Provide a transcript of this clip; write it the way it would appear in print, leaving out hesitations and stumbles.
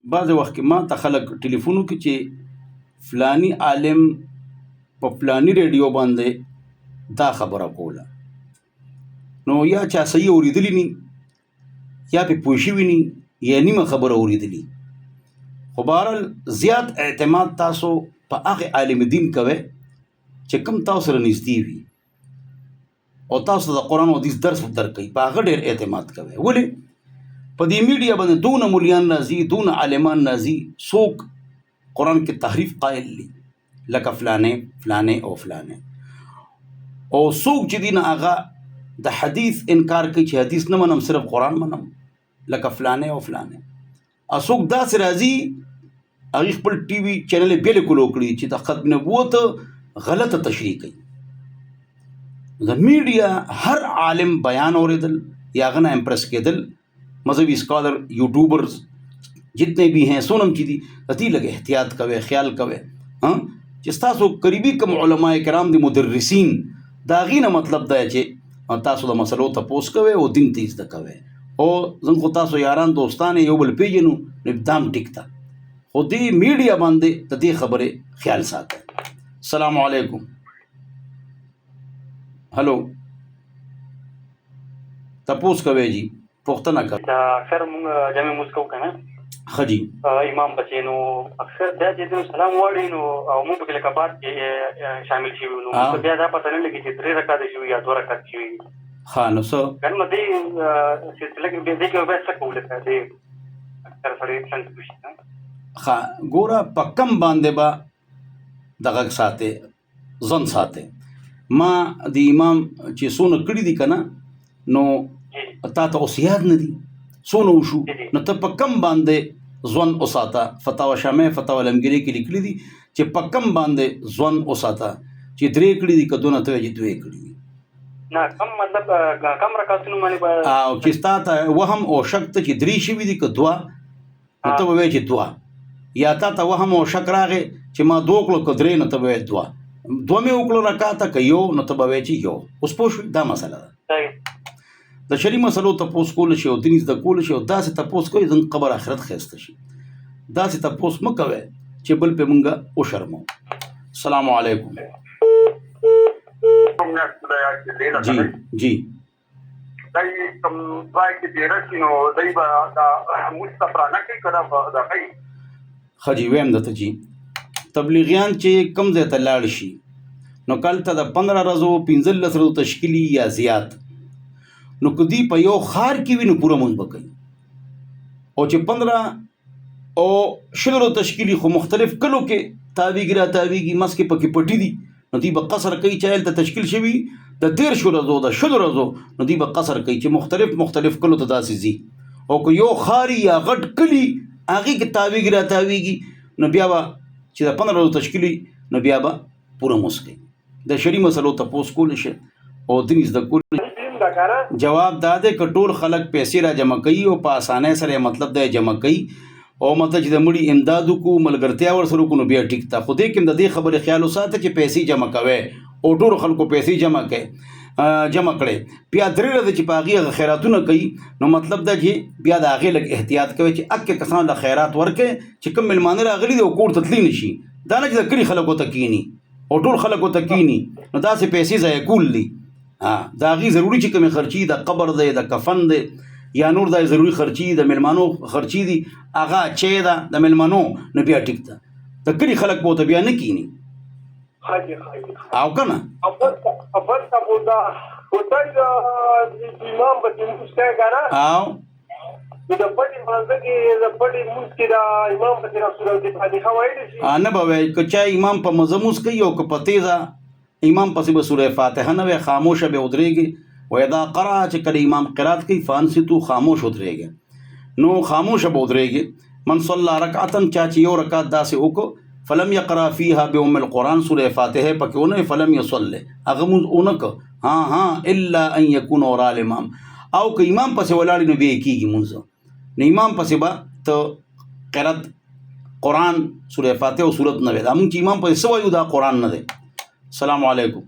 بعض وخت کې ما ته خلک ټلیفونو کې چې فلانی عالم په فلانی ریډیو باندې دا خبره کوله، نو یا چا صحیح اوریدلی نی یا په پوه شوي نی یا نیمه خبره اوریدلی. خو بهرحال زیات اعتماد تاسو په هغې عالم دین کوئ چې کوم تاسو سره نږدې وي او تاسو د قرآن او حدیث درس درکوي، په هغه ډېر اعتماد کوئ. ولې په دې میډیا باندې دونه مولیان راځي، دونه عالمان راځي، څوک قرآن کې تحریف قائل دي لکه فلانې او فلانې، او څوک چې دي نه هغه د حدیث انکار کوي چې حدیث نه منم صرف قرآن منم لکه فلانې او فلانې. او څوک داسې راځي هغې خپل ټي وي چینل یې بالکل وکړي چې د ختم نبوت غلطه تشریح کوي. د میډیا هر عالم بیان اوریدل یا هغه نه امپریس کېدل، مذہبی اسکالر یوٹیوبرز جتنے بھی ہیں سونم چی دی اتی لگے احتیاط کوئے، خیال کوئے چې ستاسو قریبی کم علماء کرام دی مدرسین دا غینه مطلب دا چې تاسو د مسلو تپوس کوئ او دین ته زده کوئ. او زموږ خو تاسو یاران دوستان یو بل پیژنو نو دام ټیک ده، خو دې میډیا باندې د دې خبرې خیال ساتئ. السلام علیکم. هلو تپوس کوئ جی، پوښتنه کوئ. اکثر مونږ جمع مونځ کوو که نه ښه جی، امام پسې نو اکثر بیا چې سلام وواړي نو او مونږ پکې لکه بعد کې شامل شوي نو موږ بیا دا پته نه لګي چې 3 رکعته شوي یا 2 رکعته شوي. ښه نو څه که نو دې سلسله کې دې کې بیا څه کوو لکه دې اکثر سړی څنګه وشي. ښه ګوره په کم باندې به دغه ساتې ځان ساتې. ما د امام چې څونه کړي دي که نه نو تا ته اوس یاد نه دي څونه وشو، نو ته په کم باندې ځوان وساته. فتاوا شامع فتاوا علمګیري کې لیکلي دي چې په کم باندې ځوان وساته چې 3 کړي دي که 2 نه ته وایې چې 2 کړي دي. نه کم مطلب کم رکعتونو باندې او چې ستا ته وهم او شک ته چې 3 شوي دي که 2 نو ته به وایې چې 2، یا تا ته وهم او شک راغی چې ما 2 کړو که 3 نو ته به وایې 2 مې وکړو رکعته که 1 نو ته به وایې چې 1. اوس پوه شوې دا مسله ده. د شرعي مسلو تپوس کول شي او دین زده کول شي او داسې تپوس کوئ زموږ قبر آخرت ښایسته شي. داسې تپوس مه کوئ چې بل پې مونږه وشرمو. السلام علیکم. جی جی ښه جی ویم درته جی، تبلیغیان چې کوم ځای ته لاړ شي نو کله ته د 15 ورځو 15 ورځو تشکیلي یا زیات، نو که دوی په یو ښار کې وي نو پوره مونځ به کوي، او چې 15 او 20 تشکیلي خو مختلف کلو کې تاویږي را تاویږي مسکې پکې پټي دي نو دوی به قصر کوي. چې هلته تشکیل شوي د 13 ورځو د 20 ورځو نو دوی به قصر کوي چې مختلف کلو ته داسې ځي. او که یو ښار یا غټ کلي هغې کې تاویږي را تاویږي نو بیا به چې د 15 ورځو تشکیلي نو بیا به پوره مونځ کوي. د شرعي مسلو تپوس کولی شي او دین زده کولی. جواب دا دی که ټول خلک پیسې را جمع کوي او په اسانۍ سره مطلب دی جمع کوي او مطلب چې د مړي امداد وکړو ملګرتیا ورسره وکړو نو بیا ټیک ده. خو دې کې هم د دې خبرې خیال وساته چې پیسې جمع کوئ او ټولو خلکو پیسې جمع کړئ. بیا 3 ورځې چې په هغې هغه خیراتونه کوي نو مطلب دا چې بیا د هغې لږ احتیاط کوئ چې اکې کسانو له خیرات ورکړئ چې کوم مېلمانه راغلي دي او کور ته تللی نه شي. دا نه چې د کلي خلکو ته کیني او ټول خلکو ته کیني نو داسې پیسې ضایع کول دي. د هغې ضروري چې کومې خرچي د قبر دی د کفن دی یا نور د ضروري خرچي د میلمانو خرچي دي هغه چی ده د میلمانو نو بیا ټیک ده. د کلي خلک به ورته بیا نه کیني او که نه نه به وایي که چا امام په مزه مونځ کوي او که په تیزه امام پسې به سوره فاتحه نه وي، خاموشه به ودرېږي. و اذا قرأ چې کله امام قرات کوي فانصتو خاموش ودرېږي نو خاموشه به ودرېږي. من صلى رکعتا چا چې یو رکعت داسې وکړو فلم یقرأ فیها بأم القرآن سوره فاتحه پکې ونه فلم یصلی هغه مونځ ونه که الا ان یکون وراء الامام، او که امام پسې ولاړې نو بیا یې کېږي مونځ نو امام پسې به ته قرات قرآن سوره فاتحه او سورت نه وي. دا مونږ چې امام پسې څه وایو دا قرآن نه دی. السلام علیکم.